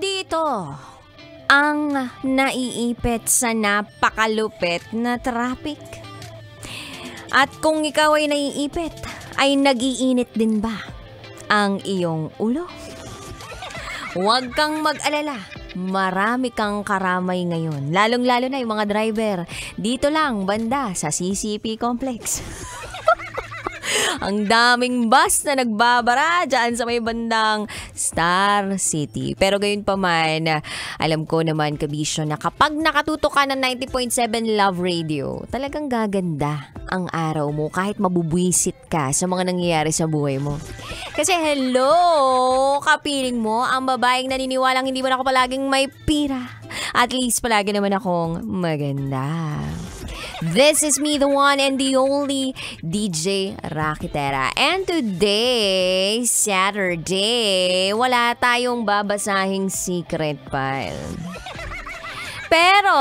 dito ang naiipit sa napakalupit na traffic. At kung ikaw ay naiipit, ay nag-iinit din ba ang iyong ulo? Huwag kang mag-alala. Marami kang karamay ngayon. Lalong-lalo na yung mga driver. Dito lang, banda sa CCP Complex. Ang daming bus na nagbabara dyan sa may bandang Star City. Pero gayon pa man, alam ko naman, kabisyo, na kapag nakatutok ka ng 90.7 Love Radio, talagang gaganda ang araw mo kahit mabubwisit ka sa mga nangyayari sa buhay mo. Kasi hello, kapiling mo, ang babaeng naniniwalang hindi man ako palaging may pira. At least palagi naman akong maganda. This is me, the one and the only DJ Rakitera. And today, Saturday, wala tayong babasahing secret file. Pero,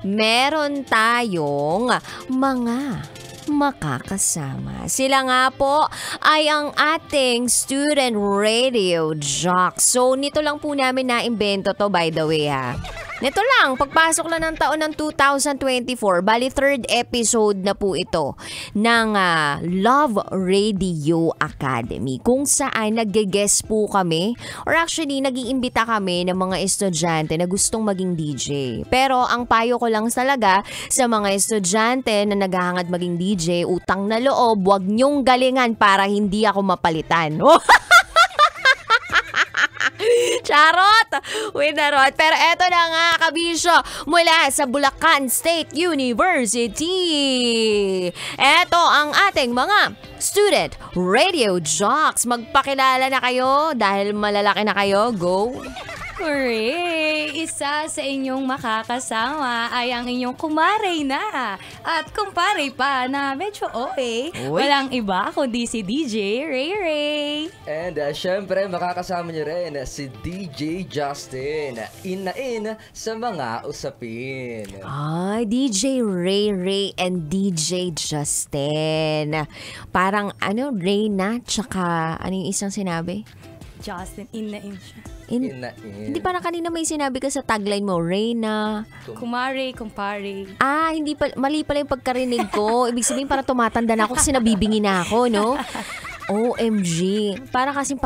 meron tayong mga makakasama. Sila nga po ay ang ating student radio jock. So, nito lang po namin na-imbento to, by the way, ha. Nito lang, pagpasok lang ng taon ng 2024, bali third episode na po ito ng Love Radio Academy, kung saan nag-guest po kami, or actually nag-iimbita kami ng mga estudyante na gustong maging DJ. Pero ang payo ko lang talaga sa mga estudyante na naghahangad maging DJ, utang na loob, wag nyong galingan para hindi ako mapalitan. Charot! With the rot. Pero eto na nga, kabisyo, mula sa Bulacan State University. Eto ang ating mga student radio jocks. Magpakilala na kayo dahil malalaki na kayo. Go! Hooray! Isa sa inyong makakasama ay ang inyong kumare na at kumpare pa na medyo OA. Walang iba kundi si DJ Ray Ray. And syempre makakasama niyo rin si DJ Justin. In na in sa mga usapin. Ay, DJ Ray Ray and DJ Justin. Parang Ray na, tsaka ano yung isang sinabi? Justin, in na in siya. In na in. Hindi, parang kanina may sinabi ka sa tagline mo, Reyna. Kumare, kumpare. Hindi pa, mali pala yung pagkarinig ko. Ibig sabihin parang tumatanda na ako kasi nabibingi na ako, no? OMG. Parang kasi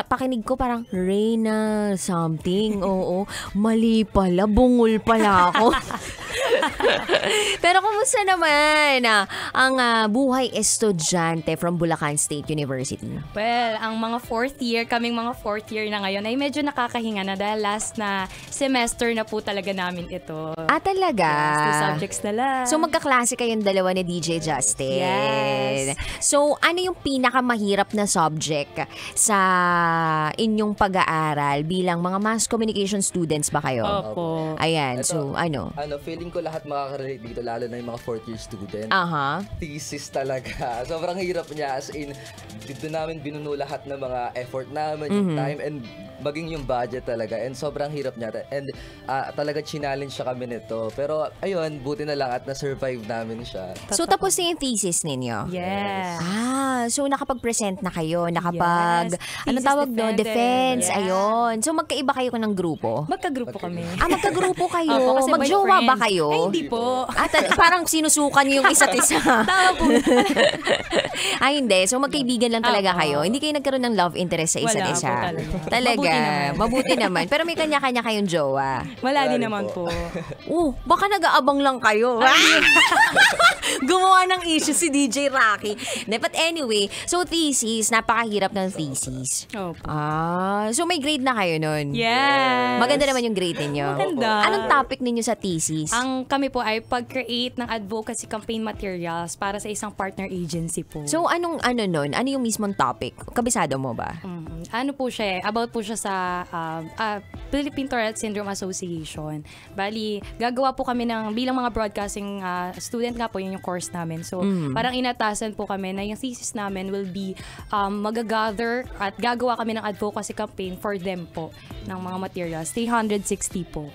pakinig ko parang Reyna something. Oo. Mali pala. Bungol pala ako. Pero kumusta naman ang buhay estudyante from Bulacan State University? Well, ang mga kaming mga fourth year na ngayon ay medyo nakakahinga na dahil last na semester na po talaga namin ito. Talaga? Yes, 2 subjects na lang. So magkaklase kayong dalawa ni DJ Justin. Yes. So ano yung pinakamahirap na subject sa inyong pag-aaral bilang mga mass communication students ba kayo? Opo. Ayan, Ito, so feeling ko lahat makaka-relate dito, lalo na yung mga fourth year student. Thesis talaga. Sobrang hirap niya, as in, dito namin binuno lahat ng mga effort namin, yung time, and maging yung budget talaga. And sobrang hirap niya. And talaga challenge siya kami nito. Pero ayun, buti na lang at na-survive namin siya. So tapos na yung thesis ninyo? Yes. So nakapag-present na kayo, nakapag, ano tawag doon? Defense, Yeah. ayun. So magkaiba kayo ng grupo? Magkagrupo kami. Magkagrupo kayo? Opo, kasi Magjowa ba boyfriend. kayo? Ay, hindi po. Parang sinusukan niyo yung isa't isa. Tama po. Hindi. So magkaibigan lang talaga Opo. kayo. Hindi kayo nagkaroon ng love interest sa isa't Wala isa. po talaga. Talaga. Mabuti naman. Mabuti naman. Pero may kanya-kanya kayong jowa. Wala din Wala naman po. po. Baka nag-aabang lang kayo. Gumawa ng issue si DJ Rocky. But anyway, so thesis, napakahirap ng thesis. Opo. So may grade na kayo nun? Yes. Maganda naman yung grade ninyo. Maganda. Anong topic ninyo sa thesis? Ang kami po ay pag-create ng advocacy campaign materials para sa isang partner agency po. So anong nun? Ano yung mismong topic? Kabisado mo ba? Ano po siya about po siya sa Philippine Tourette Syndrome Association. Bali, gagawa po kami bilang mga broadcasting student nga po, yun yung course namin. So, parang inatasan po kami na yung thesis namin will be magagather at gagawa kami ng advocacy campaign for them po ng mga materials. 360 po.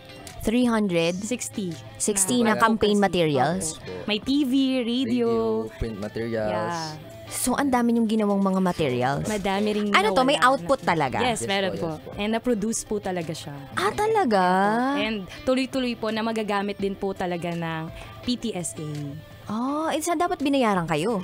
360 60 na campaign materials? May TV, radio. Print materials. Yeah. So, ang dami yung ginawang mga materials. Madami ring Ano to? May nawala. output talaga? Yes, meron po, po. And na-produce po talaga siya. Ah, talaga? And tuloy-tuloy po na magagamit din po talaga ng PTSA. Oh, dapat binayaran kayo.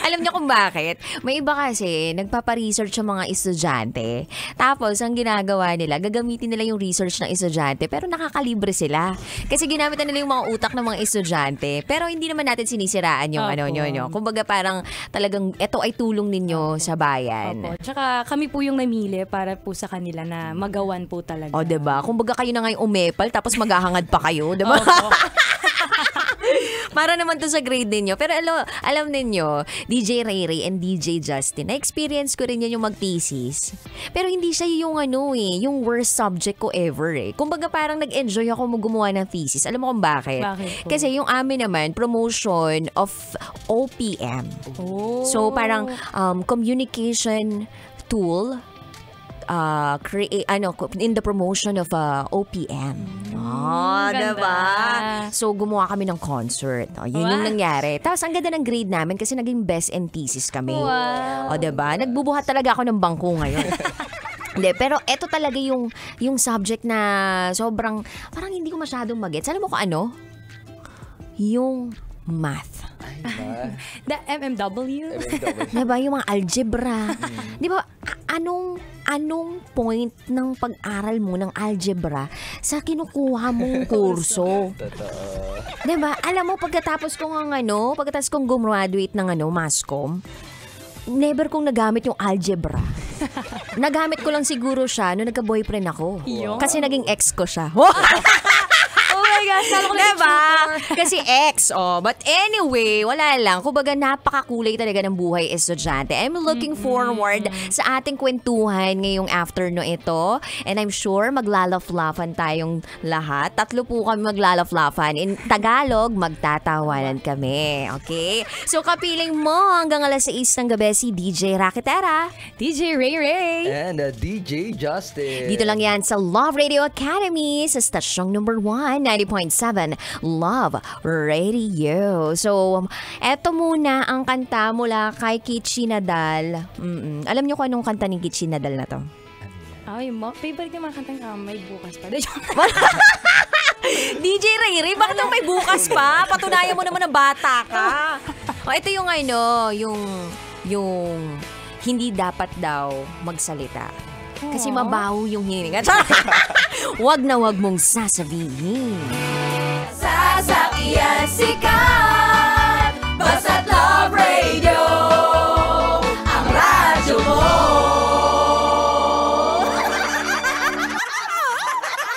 Alam niyo kung bakit? May iba kasi, nagpapa-research yung mga estudyante. Tapos, ang ginagawa nila, gagamitin nila yung research ng estudyante, pero nakakalibre sila. Kasi ginamit na nila yung mga utak ng mga estudyante. Pero hindi naman natin sinisiraan yung nyo. Kumbaga parang talagang, ito ay tulong ninyo sa bayan. Opo. Tsaka kami po yung namili para po sa kanila na magawan po talaga. O, diba? Kumbaga kayo na ngayon umepal, tapos maghahangad pa kayo, diba? Para naman to sa grade ninyo. Pero alam ninyo, DJ Ray and DJ Justin, na-experience ko rin yan yung mag-thesis. Pero hindi siya yung yung worst subject ko ever eh. Kumbaga parang nag-enjoy ako gumawa ng thesis. Alam mo kung bakit? Bakit po? Kasi yung amin naman, promotion of OPM. Oh. So parang communication tool in the promotion of OPM. ganda. Diba? So, gumawa kami ng concert. Yun yung nangyari. Tapos, ang ganda ng grade namin kasi naging best in thesis kami. Wow. Diba? Nagbubuhat talaga ako ng bangko ngayon. Hindi, pero eto talaga yung subject na sobrang, parang hindi ko masyadong magets. Alam mo kung ano? Yung math. The MMW? Diba? Yung mga algebra. Diba? Anong point ng pag-aral mo ng algebra sa kinukuha mong kurso? Totoo. Diba? Alam mo, pagkatapos kong gumraduate ng Masscom, never kong nagamit yung algebra. Nagamit ko lang siguro siya nung nagka-boyfriend ako. Wow. Kasi naging ex ko siya. Oh my gosh, lalo ko Diba? Kasi ex, But anyway, wala lang. Kumbaga, napakakulay talaga ng buhay estudyante. I'm looking forward sa ating kwentuhan ngayong afternoon ito. And I'm sure maglalaf-lafan tayong lahat. 3 po kami maglalaf-lafan. In Tagalog, magtatawanan kami. Okay? So, kapiling mo hanggang alas 6 ng gabi si DJ Rakitera. DJ Ray Ray. And DJ Justin. Dito lang yan sa Love Radio Academy sa stasyong number 1, 90.7 Love Radio. So, eto muna ang kanta mula kay Kichi Nadal. Alam niyo kung anong kanta ni Kichi Nadal na to? Ay, favorite yung mga kantang may bukas pa. DJ Ray Ray, bakit nang may bukas pa? Patunayan mo naman na bata ka. Ito yung yung hindi dapat daw magsalita. Kasi mabaho yung hininga. Wag na wag mong sasabihin. Sasakyan si ka.